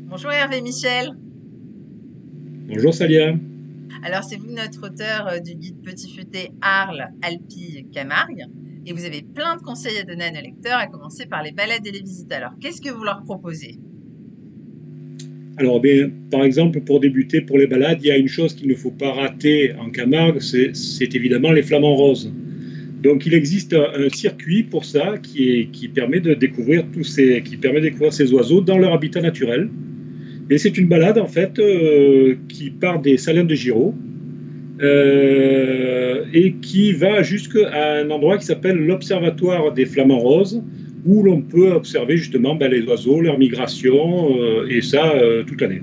Bonjour Hervé Michel. Bonjour Salia. Alors, c'est vous notre auteur du guide Petit Futé Arles, Alpi, Camargue. Et vous avez plein de conseils à donner à nos lecteurs, à commencer par les balades et les visites. Alors, qu'est-ce que vous leur proposez? Alors, bien, par exemple, pour débuter, pour les balades, il y a une chose qu'il ne faut pas rater en Camargue, c'est évidemment les flamants roses. Donc, il existe un circuit pour ça qui permet de découvrir ces oiseaux dans leur habitat naturel. Et c'est une balade en fait qui part des Salins de Giraud et qui va jusqu'à un endroit qui s'appelle l'Observatoire des Flamants Roses, où l'on peut observer justement les oiseaux, leur migration, et ça toute l'année.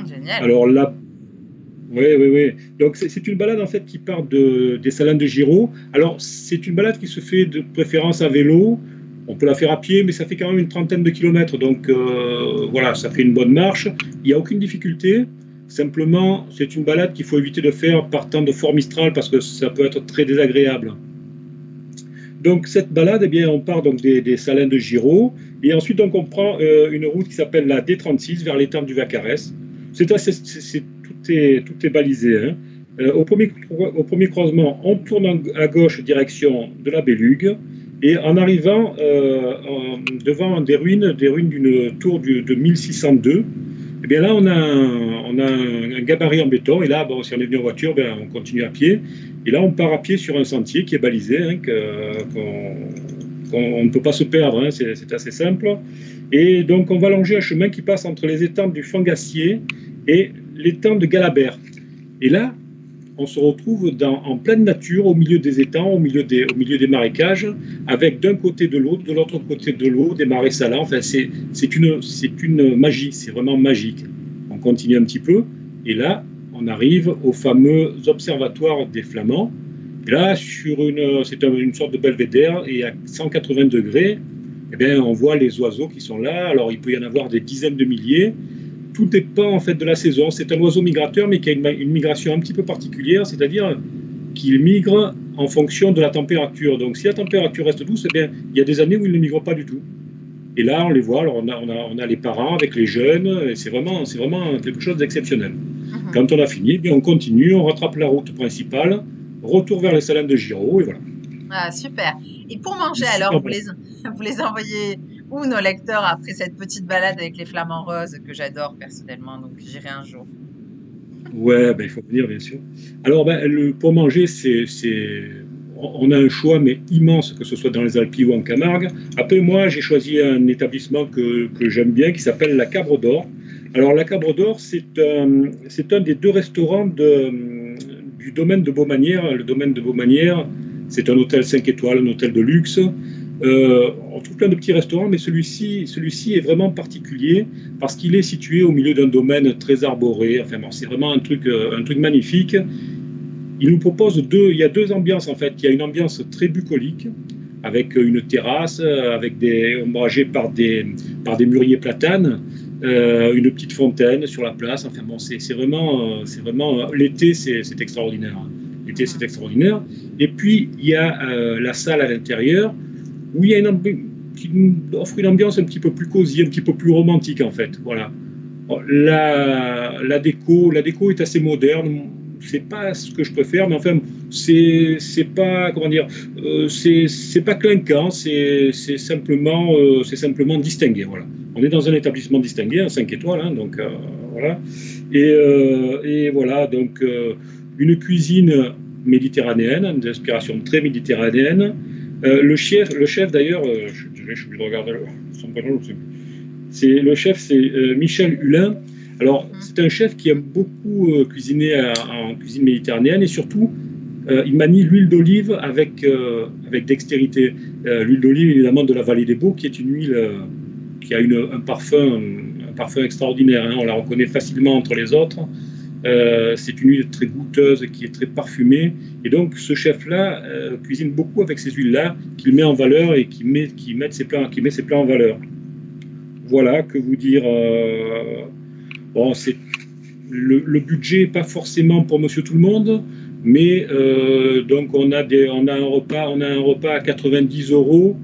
Génial. Alors là, oui, oui, oui. Donc c'est une balade en fait qui part des Salins de Giraud. Alors c'est une balade qui se fait de préférence à vélo. On peut la faire à pied, mais ça fait quand même une trentaine de kilomètres. Donc voilà, ça fait une bonne marche. Il n'y a aucune difficulté. Simplement, c'est une balade qu'il faut éviter de faire partant de Fort Mistral parce que ça peut être très désagréable. Donc cette balade, eh bien, on part donc des Salins de Giraud et ensuite donc on prend une route qui s'appelle la D36 vers l'étang du Vacarès. Tout est balisé. Hein. Au premier croisement, on tourne à gauche direction de la Bélugue et en arrivant devant des ruines d'une tour de 1602, eh bien là on a un gabarit en béton et là bon, si on est venu en voiture, ben, on continue à pied. Et là, on part à pied sur un sentier qui est balisé, hein, qu'on ne peut pas se perdre, hein, c'est assez simple. Et donc, on va longer un chemin qui passe entre les étangs du Fangassier et l'étang de Galabert. Et là, on se retrouve en pleine nature, au milieu des étangs, au milieu des marécages, avec d'un côté de l'eau, de l'autre côté de l'eau, des marais salants. Enfin, c'est une magie, c'est vraiment magique. On continue un petit peu, et là, on arrive au fameux observatoire des Flamands. Et là, c'est une sorte de belvédère, et à 180 degrés, eh bien, on voit les oiseaux qui sont là. Alors, il peut y en avoir des dizaines de milliers. Tout dépend en fait de la saison. C'est un oiseau migrateur, mais qui a une migration un petit peu particulière, c'est-à-dire qu'il migre en fonction de la température. Donc, si la température reste douce, eh bien, il y a des années où il ne migre pas du tout. Et là, on les voit. Alors, on a les parents avec les jeunes. Et c'est vraiment quelque chose d'exceptionnel. Mhm. Quand on a fini, eh bien, on continue, on rattrape la route principale, retour vers les salins de Giraud, et voilà. Ah, super. Et pour manger, C'est alors, super bon. vous les envoyez où, nos lecteurs, après cette petite balade avec les flamants roses que j'adore personnellement, donc j'irai un jour. Ouais, ben, il faut venir, bien sûr. Alors, ben, pour manger, on a un choix, mais immense, que ce soit dans les Alpes ou en Camargue. Après, moi, j'ai choisi un établissement que j'aime bien, qui s'appelle la Cabre d'Or. Alors, la Cabre d'Or, c'est un des deux restaurants du domaine de Beaumanière. Le domaine de Beaumanière, c'est un hôtel 5 étoiles, un hôtel de luxe. On trouve plein de petits restaurants, mais celui-ci est vraiment particulier parce qu'il est situé au milieu d'un domaine très arboré. Enfin, bon, c'est vraiment un truc magnifique. Il y a deux ambiances en fait. Il y a une ambiance très bucolique avec une terrasse, avec ombragée par des mûriers platanes, une petite fontaine sur la place. Enfin bon, c'est vraiment l'été, c'est extraordinaire. Hein. L'été, c'est Mhm. extraordinaire. Et puis il y a la salle à l'intérieur où il y a qui offre une ambiance un petit peu plus cosy, un petit peu plus romantique en fait. Voilà. La déco est assez moderne. C'est pas ce que je préfère, mais enfin, c'est pas comment dire, c'est pas clinquant, c'est simplement distingué. Voilà. On est dans un établissement distingué, un 5 étoiles, hein, donc voilà. Et voilà, donc une cuisine méditerranéenne, d'inspiration très méditerranéenne. Le chef d'ailleurs, je suis obligé de regarder son prénom, le chef, c'est Michel Hulin. Alors, Mhm. c'est un chef qui aime beaucoup cuisiner en cuisine méditerranéenne et surtout, il manie l'huile d'olive avec dextérité. L'huile d'olive, évidemment, de la vallée des Baux, qui est une huile qui a un parfum extraordinaire. Hein. On la reconnaît facilement entre les autres. C'est une huile très goûteuse, qui est très parfumée. Et donc, ce chef-là cuisine beaucoup avec ces huiles-là, qu'il met en valeur et qui met ses plats en valeur. Voilà, que vous dire. Bon, le budget n'est pas forcément pour monsieur tout le monde, mais donc on a un repas à 90 euros.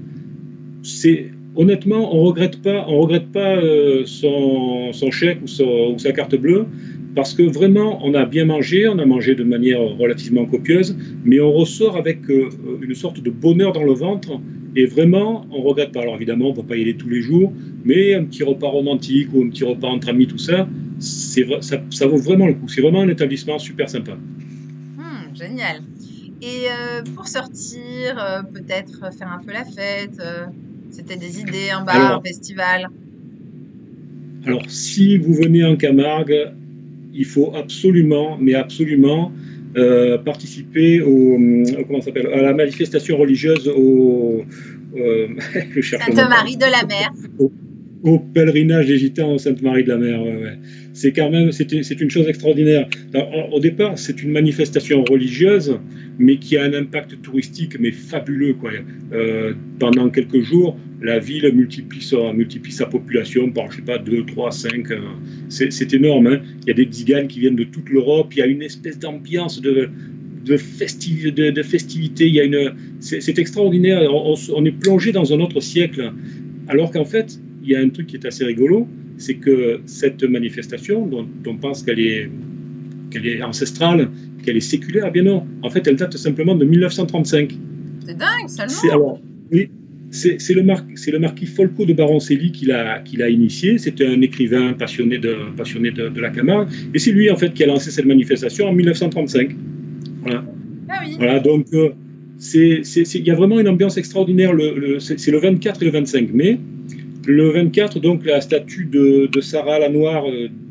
honnêtement, on regrette pas son chèque ou sa carte bleue, parce que vraiment, on a bien mangé, on a mangé de manière relativement copieuse, mais on ressort avec une sorte de bonheur dans le ventre, et vraiment, on regrette pas. Alors évidemment, on ne peut pas y aller tous les jours, mais un petit repas romantique ou un petit repas entre amis, tout ça, ça vaut vraiment le coup. C'est vraiment un établissement super sympa. Génial. Et pour sortir, peut-être faire un peu la fête, c'était des idées, un bar, un Alors, festival? alors, si vous venez en Camargue, il faut absolument, mais absolument, participer comment ça s'appelle, à la manifestation religieuse je cherche le nom, pardon, Sainte-Marie de la Mer. au, au pèlerinage des Gitans en Sainte-Marie-de-la-Mer. Ouais, ouais. C'est une chose extraordinaire. Alors, au départ, c'est une manifestation religieuse, mais qui a un impact touristique, mais fabuleux, quoi. Pendant quelques jours, la ville multiplie sa population par, je sais pas, 2, 3, 5. C'est énorme, hein. Il y a des tziganes qui viennent de toute l'Europe. Il y a une espèce d'ambiance de festivité. C'est extraordinaire. On est plongé dans un autre siècle. Alors qu'en fait, il y a un truc qui est assez rigolo, c'est que cette manifestation, dont on pense qu'elle est ancestrale, qu'elle est séculaire, eh bien non. En fait, elle date simplement de 1935. C'est dingue seulement. Alors, oui, c'est le marquis Folco de Baroncelli qui l'a initié. C'était un écrivain passionné de la Camargue. Et c'est lui, en fait, qui a lancé cette manifestation en 1935. Voilà. Ah oui. Voilà, donc, il y a vraiment une ambiance extraordinaire. C'est le 24 et le 25 mai. Le 24, donc, la statue de Sarah la Noire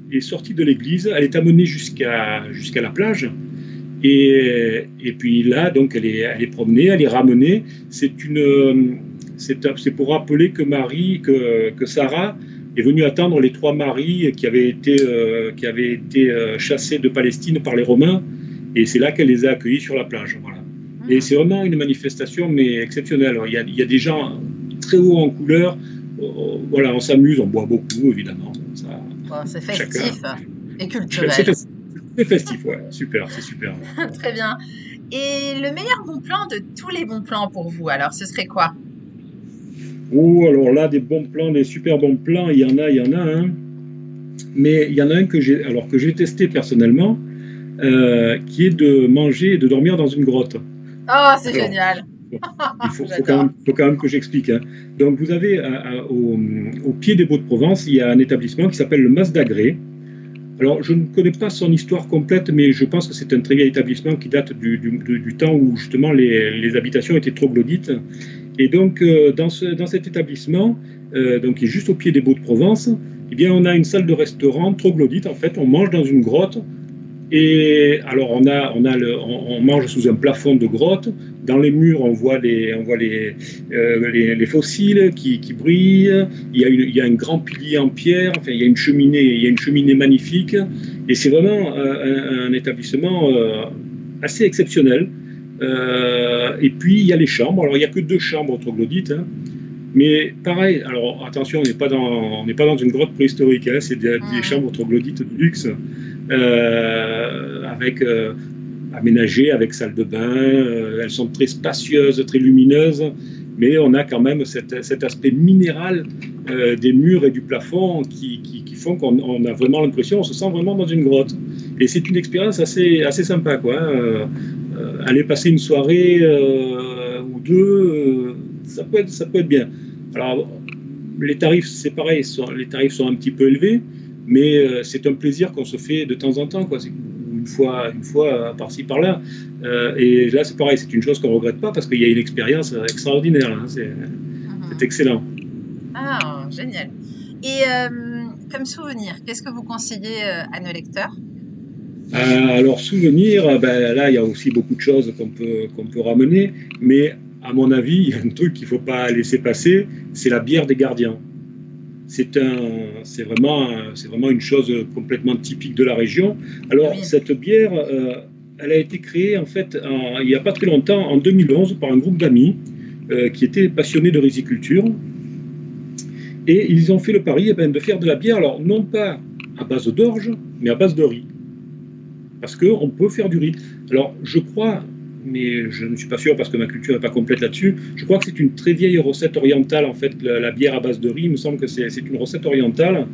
est sortie de l'église. Elle est amenée jusqu'à la plage. Et puis là, donc, elle est promenée, elle est ramenée. C'est pour rappeler que Sarah est venue attendre les 3 maris qui avaient été chassés de Palestine par les Romains. Et c'est là qu'elle les a accueillis sur la plage. Voilà. Et c'est vraiment une manifestation, mais exceptionnelle. Alors, il y a des gens très hauts en couleur. Voilà, on s'amuse, on boit beaucoup, évidemment. Ça, Bon, c'est chacun. festif et culturel. C'est festif, ouais. Super, c'est super. Très bien. Et le meilleur bon plan de tous les bons plans pour vous, alors, ce serait quoi? Oh, alors là, des bons plans, des super bons plans, il y en a, hein. Mais il y en a un que j'ai testé personnellement, qui est de manger et de dormir dans une grotte. Oh, c'est Alors, génial. faut quand même que j'explique, hein. Donc, vous avez au pied des Baux-de-Provence, il y a un établissement qui s'appelle le Mas d'Agré. Alors, je ne connais pas son histoire complète, mais je pense que c'est un très vieil établissement qui date du temps où justement les habitations étaient troglodytes. Et donc, dans cet établissement, donc, qui est juste au pied des Baux-de-Provence, eh bien, on a une salle de restaurant troglodyte. En fait, on mange dans une grotte. Et alors, on mange sous un plafond de grotte. Dans les murs, on voit les fossiles qui brillent. Il y a un grand pilier en pierre. Enfin, il y a une cheminée magnifique. Et c'est vraiment un établissement assez exceptionnel. Et puis, il y a les chambres. Alors, il n'y a que 2 chambres troglodytes, hein. Mais pareil, alors attention, on n'est pas dans une grotte préhistorique, hein. C'est des chambres troglodytes de luxe, aménagées avec salle de bain. Elles sont très spacieuses, très lumineuses, mais on a quand même cet aspect minéral des murs et du plafond qui font qu'on a vraiment l'impression, on se sent vraiment dans une grotte. Et c'est une expérience assez sympa, quoi. Aller passer une soirée ou deux, ça peut être bien. Alors, les tarifs, c'est pareil, les tarifs sont un petit peu élevés, mais c'est un plaisir qu'on se fait de temps en temps, quoi. C'est une fois par-ci, par-là. Et là, c'est pareil, c'est une chose qu'on ne regrette pas parce qu'il y a une expérience extraordinaire, hein. C'est excellent. Ah, génial. Et comme souvenir, qu'est-ce que vous conseillez à nos lecteurs? Alors, souvenir, ben, là, il y a aussi beaucoup de choses qu'on peut ramener, mais à mon avis, il y a un truc qu'il ne faut pas laisser passer, c'est la bière des gardiens. C'est vraiment une chose complètement typique de la région. Alors, Oui. cette bière, elle a été créée, en fait, il n'y a pas très longtemps, en 2011, par un groupe d'amis qui étaient passionnés de riziculture. Et ils ont fait le pari de faire de la bière, alors non pas à base d'orge, mais à base de riz. Parce qu'on peut faire du riz. Alors, je crois, mais je ne suis pas sûr parce que ma culture n'est pas complète là-dessus. Je crois que c'est une très vieille recette orientale, en fait, la bière à base de riz. Il me semble que c'est une recette orientale.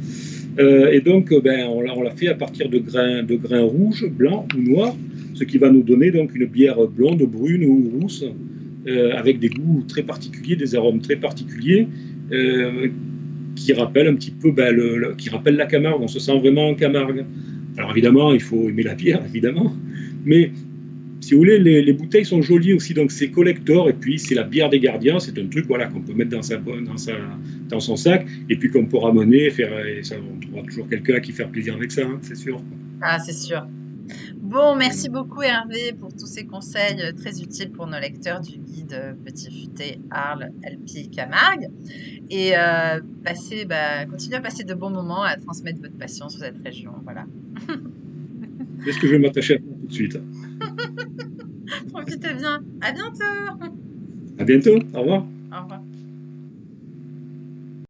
Et donc, on l'a fait à partir de grains rouges, blancs ou noirs, ce qui va nous donner donc une bière blonde, brune ou rousse, avec des goûts très particuliers, des arômes très particuliers, qui rappellent un petit peu qui rappellent la Camargue. On se sent vraiment en Camargue. Alors évidemment, il faut aimer la bière, évidemment, mais si vous voulez, les bouteilles sont jolies aussi, donc c'est collector, et puis c'est la bière des gardiens, c'est un truc voilà, qu'on peut mettre dans son sac, et puis qu'on peut ramener, et ça, on trouvera toujours quelqu'un à qui faire plaisir avec ça, hein, c'est sûr. Ah, c'est sûr. Bon, merci beaucoup Hervé pour tous ces conseils très utiles pour nos lecteurs du guide Petit Futé Arles, Alpi, Camargue. Et continuez à passer de bons moments, à transmettre votre passion sur cette région. Voilà. C'est ce que je vais m'attacher à faire tout de suite. Profitez bien. À bientôt. À bientôt, au revoir. Au revoir.